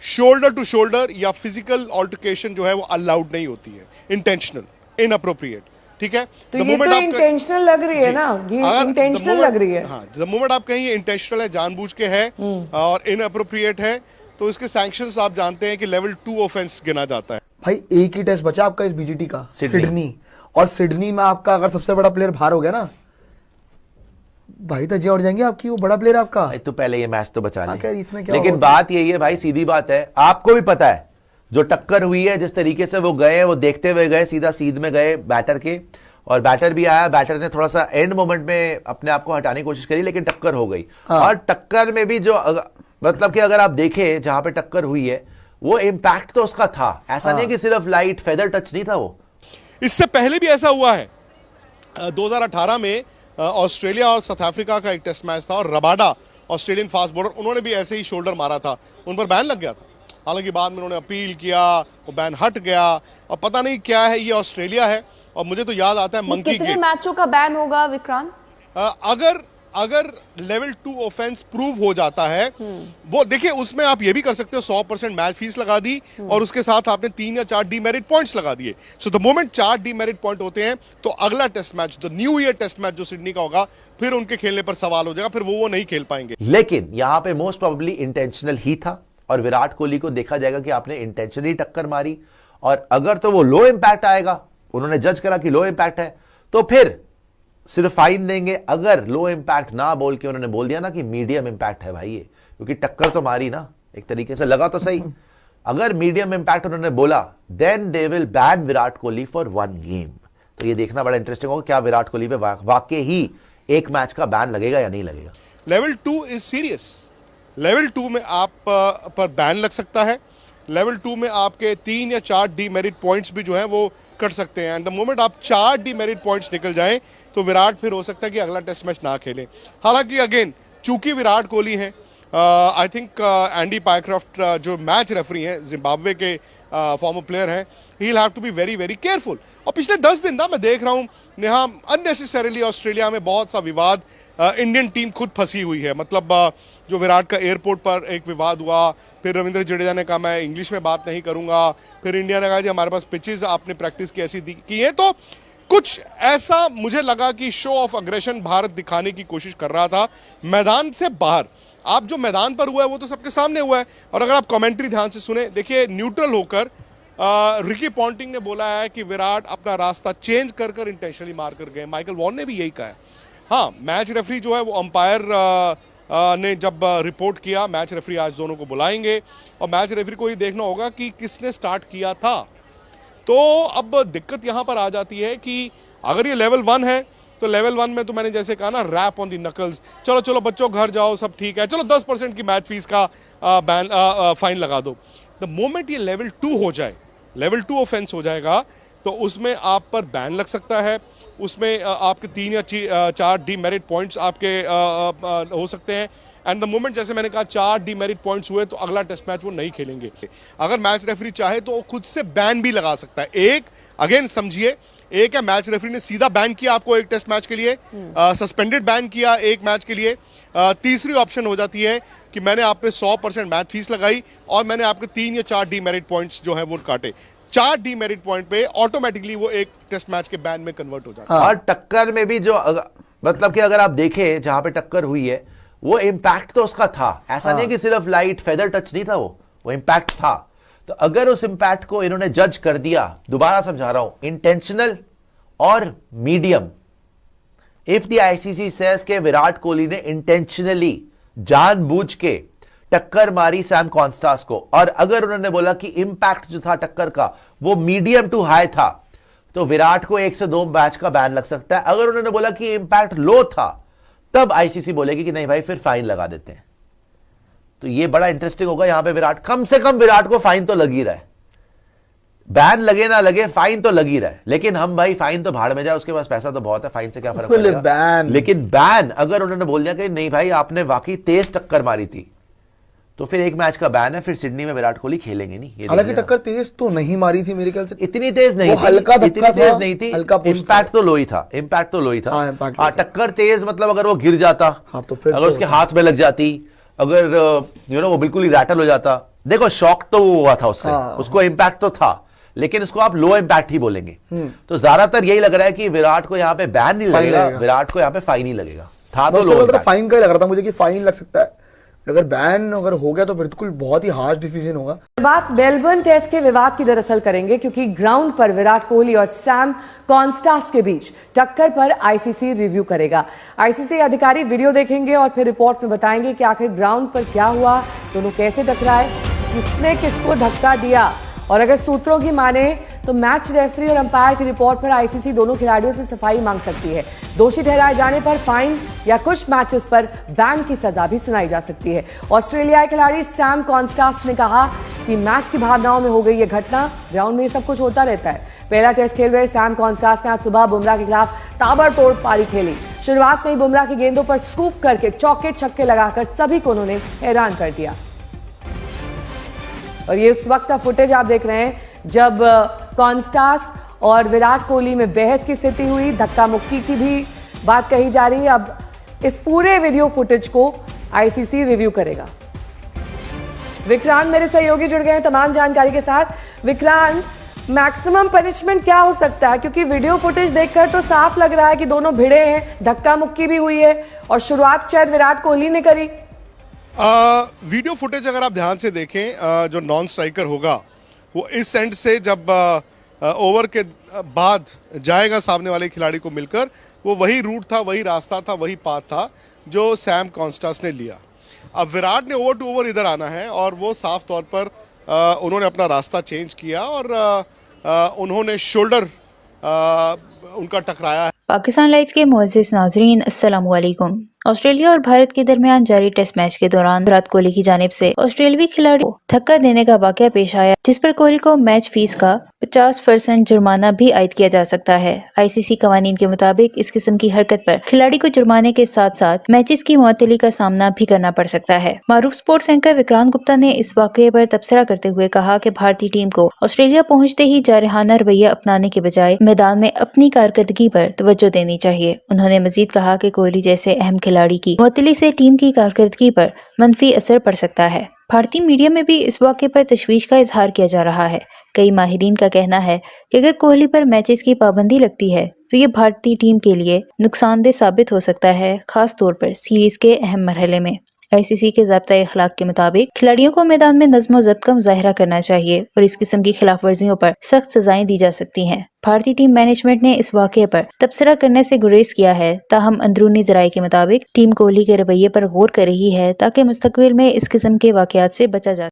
Shoulder to shoulder या physical altercation जो है वो अलाउड नहीं होती है, इंटेंशनल, इनअप्रोप्रिएट, ठीक है। तो ये तो इंटेंशनल लग रही है ना, ये इंटेंशनल लग रही है। हाँ, द मोमेंट आप कहीं इंटेंशनल है, जानबूझ के है और इनअप्रोप्रिएट है, तो इसके सैंक्शंस आप जानते हैं कि लेवल 2 ऑफेंस गिना जाता है। भाई एक ही टेस्ट बचा आपका इस बीजीटी का, सिडनी, और सिडनी में आपका अगर सबसे बड़ा प्लेयर बाहर हो गया ना भाई, तो और जाएंगे आपकी, वो बड़ा प्लेयर आपका। तो पहले ये मैच तो बचा ले। इसमें क्या लेकिन बात यही है भाई, सीधी बात है, आपको भी पता है जो टक्कर हुई है, जिस तरीके से वो गए, वो देखते हुए गए, सीधा सीध में गए बैटर के, और बैटर भी आया, बैटर ने थोड़ा सा एंड मोमेंट में अपने आप को हटाने की कोशिश करी, लेकिन टक्कर हो गई। और टक्कर में भी जो मतलब कि अगर आप देखें जहां पे टक्कर हुई है, वो इंपैक्ट तो उसका था, ऐसा नहीं कि सिर्फ लाइट फेदर टच नहीं था वो। इससे पहले भी ऐसा हुआ है, 2018 में ऑस्ट्रेलिया और साउथ अफ्रीका का एक टेस्ट मैच था, और रबाडा ऑस्ट्रेलियन फास्ट बॉलर, उन्होंने भी ऐसे ही शोल्डर मारा था, उन पर बैन लग गया था। हालांकि बाद में उन्होंने अपील किया, वो बैन हट गया, और पता नहीं क्या है, ये ऑस्ट्रेलिया है, और मुझे तो याद आता है मंकी के। कितने मैचों का बैन होगा विक्रांत? अगर लेवल 2 ऑफेंस प्रूव हो जाता है, वो देखिए उसमें आप ये भी कर सकते हो, 100% मैच फीस लगा दी और उसके साथ आपने 3 या 4 डीमेरिट पॉइंट्स लगा दिए। So the moment 4 demerit point होते हैं, तो अगला test match, the new year test match जो सिडनी का होगा, फिर उनके खेलने पर सवाल हो जाएगा, फिर वो नहीं खेल पाएंगे। लेकिन यहां पे मोस्ट प्रोबेबली इंटेंशनल ही था, और विराट कोहली को देखा जाएगा कि आपने इंटेंशनली टक्कर मारी, और अगर तो वो लो इंपैक्ट आएगा, उन्होंने जज करा कि लो इंपैक्ट है, तो फिर सिर्फ फाइन देंगे। अगर लो इंपैक्ट ना बोल के उन्होंने बोल दिया ना कि मीडियम इंपैक्ट है भाई ये, क्योंकि टक्कर तो मारी ना, एक तरीके से लगा तो सही, अगर मीडियम इंपैक्ट उन्होंने बोला, then they will ban Virat Kohli for 1 game. तो ये देखना बड़ा इंटरेस्टिंग होगा, क्या विराट कोहली पे वाकई ही एक मैच का बैन लगेगा या नहीं लगेगा। Level 2 is serious. लेवल 2 में आप पर बैन लग सकता है। लेवल 2 में आपके 3 या 4 डीमेरिट पॉइंट्स भी जो है वो कट सकते हैं, एंड द मोमेंट आप 4 डीमेरिट पॉइंट्स निकल जाएं, तो विराट फिर हो सकता है कि अगला टेस्ट मैच ना खेले। हालांकि अगेन चूंकि विराट कोहली हैं, आई थिंक एंडी पायक्रॉफ्ट जो मैच रेफरी हैं, जिम्बाब्वे के फॉर्मर प्लेयर हैं, he will have to be very very careful. और पिछले 10 दिन ना मैं देख रहा हूँ नेहा, अननेसेसरीली ऑस्ट्रेलिया में बहुत सा विवाद, इंडियन टीम खुद फंसी हुई है। मतलब जो विराट का एयरपोर्ट पर एक विवाद हुआ, फिर रविंद्र जडेजा ने कहा मैं इंग्लिश में बात नहीं करूंगा, फिर इंडिया ने कहा जी हमारे पास पिचेस आपने प्रैक्टिस की ऐसी की है, तो कुछ ऐसा मुझे लगा कि शो ऑफ अग्रेशन भारत दिखाने की कोशिश कर रहा था मैदान से बाहर। आप जो मैदान पर हुआ है वो तो सबके सामने हुआ है, और अगर आप कमेंट्री ध्यान से सुने, देखिए न्यूट्रल होकर रिकी पॉन्टिंग ने बोला है कि विराट अपना रास्ता चेंज कर कर इंटेंशनली मार कर गए। माइकल वॉन ने भी यही कहा है। हाँ, मैच रेफरी जो है वो अंपायर ने जब रिपोर्ट किया, मैच रेफरी आज दोनों को बुलाएंगे और मैच रेफरी को ये देखना होगा कि किसने स्टार्ट किया था। तो अब दिक्कत यहाँ पर आ जाती है कि अगर ये लेवल 1 है, तो लेवल 1 में तो मैंने जैसे कहा ना, रैप ऑन दी नकल्स, चलो चलो बच्चों घर जाओ सब ठीक है, चलो 10% की मैच फीस का फाइन लगा दो। द मोमेंट ये लेवल 2 हो जाए, लेवल 2 ऑफेंस हो जाएगा, तो उसमें आप पर बैन लग सकता है, उसमें आपके 3 या 4 डीमेरिट पॉइंट्स आपके हो सकते हैं, एंड द मोमेंट जैसे मैंने कहा 4 डीमेरिट पॉइंट्स हुए तो अगला टेस्ट मैच वो नहीं खेलेंगे। अगर मैच रेफरी चाहे तो वो खुद से बैन भी लगा सकता है। एक अगेन समझिए, एक है मैच रेफरी ने सीधा बैन किया आपको एक टेस्ट मैच के लिए, सस्पेंडेड बैन किया एक मैच के लिए। तीसरी ऑप्शन हो जाती है कि मैंने आप पे 100% मैच फीस लगाई और मैंने आपके 3 या 4 डीमेरिट पॉइंट्स जो है वो काटे। 4 डीमेरिट पॉइंट पे ऑटोमेटिकली वो एक टेस्ट मैच के बैन में कन्वर्ट हो जाता है। और टक्कर में भी जो मतलब कि अगर आप देखें जहां पे टक्कर हुई है, वो इंपैक्ट तो उसका था, ऐसा नहीं कि सिर्फ लाइट फेदर टच नहीं था, वो इंपैक्ट था। तो अगर उस इंपैक्ट को इन्होंने जज कर दिया, दोबारा समझा रहा हूं, इंटेंशनल और medium, if the ICC says के विराट कोहली ने इंटेंशनली जानबूझ के टक्कर मारी सैम कॉन्स्टास को, और अगर उन्होंने बोला कि इंपैक्ट जो था टक्कर का वो मीडियम टू हाई था, तो विराट को 1 से 2 मैच का बैन लग सकता है। अगर उन्होंने बोला कि इंपैक्ट लो था, तब आईसीसी बोलेगी कि नहीं भाई फिर फाइन लगा देते हैं। तो ये बड़ा इंटरेस्टिंग होगा। यहां पे विराट, कम से कम विराट को फाइन तो लग ही रहा है, बैन लगे ना लगे फाइन तो लग ही रहा है। लेकिन हम भाई फाइन तो भाड़ में जाए, उसके पास पैसा तो बहुत है, फाइन से क्या फर्क पड़ेगा। लेकिन बैन अगर उन्होंने बोल दिया कि नहीं भाई आपने वाकई तेज टक्कर मारी थी, तो फिर एक मैच का बैन है, फिर सिडनी में विराट कोहली खेलेंगे नहीं। हालांकि टक्कर तेज तो नहीं मारी थी मेरे ख्याल से, इतनी तेज नहीं, हल्का इतनी तेज नहीं थी, इंपैक्ट तो लो ही था, इंपैक्ट तो लो ही था। टक्कर तेज मतलब अगर वो गिर जाता, हाँ, तो फिर अगर उसके हाथ में लग जाती, अगर वो बिल्कुल ही रैटल हो जाता, देखो शॉक तो वो हुआ था उससे, हाँ। उसको इम्पैक्ट तो था, लेकिन इसको आप लो इम्पैक्ट ही बोलेंगे। तो ज्यादातर यही लग रहा है कि विराट को यहाँ पे बैन नहीं लगेगा, विराट को यहाँ पे फाइन ही लगेगा। था तो लो इम्पैक्ट। फाइन का ही लग रहा था मुझे कि फाइन लग सकता है, अगर बैन अगर हो गया तो बिल्कुल बहुत ही हार्श डिसीजन होगा। बात मेलबर्न टेस्ट के विवाद की दरअसल करेंगे, क्योंकि ग्राउंड पर विराट कोहली और सैम कॉन्स्टास के बीच टक्कर पर आईसीसी रिव्यू करेगा। आईसीसी अधिकारी वीडियो देखेंगे और फिर रिपोर्ट में बताएंगे कि आखिर ग्राउंड पर क्या हुआ, दोनों कैसे टकराए, किसने किसको धक्का दिया। और अगर सूत्रों की माने तो मैच रेफरी और अंपायर की रिपोर्ट पर आईसीसी दोनों खिलाड़ियों से सफाई मांग सकती है। दोषी ठहराए जाने पर फाइन या कुछ मैचेस पर बैन की सजा भी सुनाई जा सकती है। ऑस्ट्रेलियाई खिलाड़ी सैम कॉन्स्टास ने कहा कि मैच की भावनाओं में हो गई ये घटना, ग्राउंड में ये सब कुछ होता रहता है। पहला टेस्ट खेल रहे सैम कॉन्स्टास ने आज सुबह बुमराह के खिलाफ ताबड़तोड़ पारी खेली। शुरुआत में ही बुमराह की गेंदों पर स्कूप करके चौके छक्के लगाकर सभी को उन्होंने हैरान कर दिया। और ये उस वक्त का फुटेज आप देख रहे हैं जब कॉन्स्टास और विराट कोहली में बहस की स्थिति हुई, धक्का मुक्की की भी बात कही जा रही है। अब इस पूरे वीडियो फुटेज को आईसीसी रिव्यू करेगा। विक्रांत मेरे सहयोगी जुड़ गए हैं तमाम जानकारी के साथ। विक्रांत, मैक्सिमम पनिशमेंट क्या हो सकता है, क्योंकि वीडियो फुटेज देखकर तो साफ लग रहा है कि दोनों भिड़े हैं, धक्का मुक्की भी हुई है और शुरुआत शायद विराट कोहली ने करी। वीडियो फुटेज अगर आप ध्यान से देखें, जो नॉन स्ट्राइकर होगा वो इस एंड से जब ओवर के बाद जाएगा सामने वाले खिलाड़ी को मिलकर, वो वही रूट था, वही रास्ता था, वही पाथ था जो सैम कॉन्स्टास ने लिया। अब विराट ने ओवर टू ओवर इधर आना है और वो साफ तौर पर उन्होंने अपना रास्ता चेंज किया और उन्होंने शोल्डर उनका टकराया है। पाकिस्तान लाइव के मुअज़्ज़िज़ नाज़रीन, अस्सलामु अलैकुम। ऑस्ट्रेलिया और भारत के दरमियान जारी टेस्ट मैच के दौरान विराट कोहली की जानिब से ऑस्ट्रेलियावी खिलाड़ी को धक्का देने का वाकया पेश आया, जिस पर कोहली को मैच फीस का 50% जुर्माना भी आयद किया जा सकता है। आईसीसी कवानीन के मुताबिक इस किस्म की हरकत पर खिलाड़ी को जुर्माने के साथ साथ मैचेस की मुअत्तली का सामना भी करना पड़ सकता है। मारूफ स्पोर्ट्स एंकर विक्रांत गुप्ता ने इस वाकये पर तबसरा करते हुए कहा कि भारतीय टीम को ऑस्ट्रेलिया पहुंचते ही जारहाना रवैया अपनाने के बजाय मैदान में अपनी कारकर्दगी पर तवज्जो देनी चाहिए। उन्होंने मजीद कहा कि कोहली जैसे अहम खिलाड़ी की मुअत्तली से टीम की कारकर्दगी पर मनफी असर पड़ सकता है। भारतीय मीडिया में भी इस वाक़े पर तशवीश का इजहार किया जा रहा है। कई माहिरीन का कहना है कि अगर कोहली पर मैचेस की पाबंदी लगती है तो ये भारतीय टीम के लिए नुकसानदेह साबित हो सकता है, खास तौर पर सीरीज के अहम मरहले में। आईसीसी के ज़ाब्ता अखलाक के मुताबिक खिलाड़ियों को मैदान में नज़्म व ज़ब्त का मुजाहिरा करना चाहिए और इस किस्म की खिलाफ वर्जियों पर सख्त सजाएं दी जा सकती हैं। भारतीय टीम मैनेजमेंट ने इस वाक़ये पर तबसरा करने से गुरेज किया है, ताहम अंदरूनी ज़राए के मुताबिक टीम कोहली के रवैये पर गौर कर रही है ताकि मुस्तकबिल में इस किस्म के वाक़यात से बचा जा